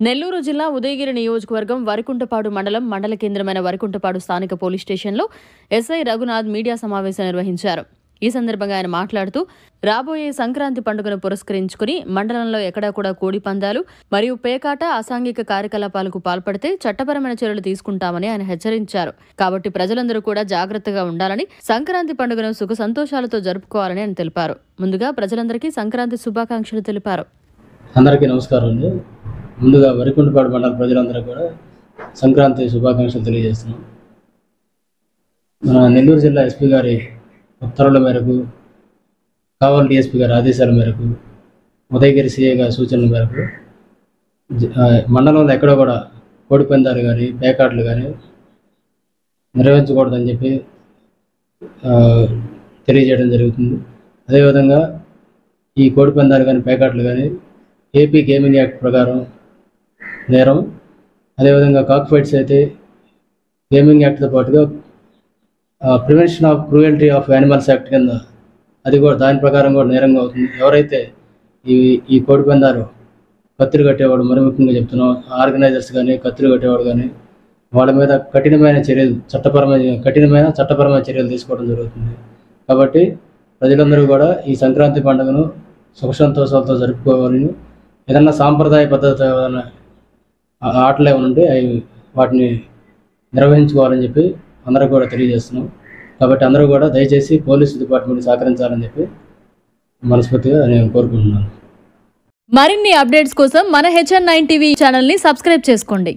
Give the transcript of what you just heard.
నెల్లూరు జిల్లా ఉదయగిరి నియోజకవర్గం వరికుంటపాడు మండల కేంద్రమైన వరికుంటపాడు స్థానిక పోలీస్ స్టేషన్లో ఎస్ఐ రఘునాథ్ మీడియా సమావేశం నిర్వహించారు. ఈ సందర్భంగా ఆయన మాట్లాడుతూ రాబోయే సంక్రాంతి పండుగను పురస్కరించుకుని మండలంలో ఎక్కడా కూడా కోడి పందాలు మరియు పేకాట అసాంఘిక కార్యకలాపాలకు పాల్పడితే చట్టపరమైన చర్యలు తీసుకుంటామని ఆయన హెచ్చరించారు. కాబట్టి ప్రజలందరూ కూడా జాగ్రత్తగా ఉండాలని, సంక్రాంతి పండుగను సుఖ సంతోషాలతో జరుపుకోవాలని ఆయన తెలిపారు. ముందుగా ప్రజలందరికీ సంక్రాంతి శుభాకాంక్షలు తెలిపారు. అందరికీ నమస్కారం అండి. ముందుగా వరికుంటపాడు మండల ప్రజలందరూ కూడా సంక్రాంతి శుభాకాంక్షలు తెలియజేస్తున్నాం. మన నెల్లూరు జిల్లా ఎస్పీ గారి ఉత్తర్వుల మేరకు, కావలి డిఎస్పీ గారి ఆదేశాల మేరకు, ఉదయగిరి సిఐ గారి సూచనల మేరకు మండలంలో ఎక్కడో కూడా కోడి పందాలు కానీ పేకాట్లు కానీ నిర్వహించకూడదని చెప్పి తెలియజేయడం జరుగుతుంది. అదేవిధంగా ఈ కోడి పందాలు కానీ పేకాట్లు కానీ ఏపీ గేమింగ్ యాక్ట్ ప్రకారం నేరం. అదేవిధంగా కాక్ ఫైట్స్ అయితే గేమింగ్ యాక్ట్తో పాటుగా prevention of cruelty of animals act కింద అది కూడా దాని ప్రకారం కూడా నేరంగా అవుతుంది. ఎవరైతే ఈ కోడి పందాలు కత్తులు కట్టేవాడు, మరి ముఖ్యంగా చెప్తున్నాం ఆర్గనైజర్స్ కానీ కత్తులు కట్టేవాడు కానీ వాళ్ళ మీద కఠినమైన చట్టపరమైన చర్యలు తీసుకోవడం జరుగుతుంది. కాబట్టి ప్రజలందరూ కూడా ఈ సంక్రాంతి పండుగను సుఖ సంతోషాలతో జరుపుకోవాలని, ఏదన్నా సాంప్రదాయ పద్ధతి ఆటలు ఏమైనా ఉంటే వాటిని నిర్వహించుకోవాలని చెప్పి అందరూ కూడా తెలియజేస్తున్నాం. కాబట్టి అందరూ కూడా దయచేసి పోలీసు డిపార్ట్మెంట్ సహకరించాలని చెప్పి మనస్ఫూర్తిగా నేను కోరుకుంటున్నాను. మరిన్ని అప్డేట్స్ కోసం మన HN9 టీవీ ఛానల్ని సబ్స్క్రైబ్ చేసుకోండి.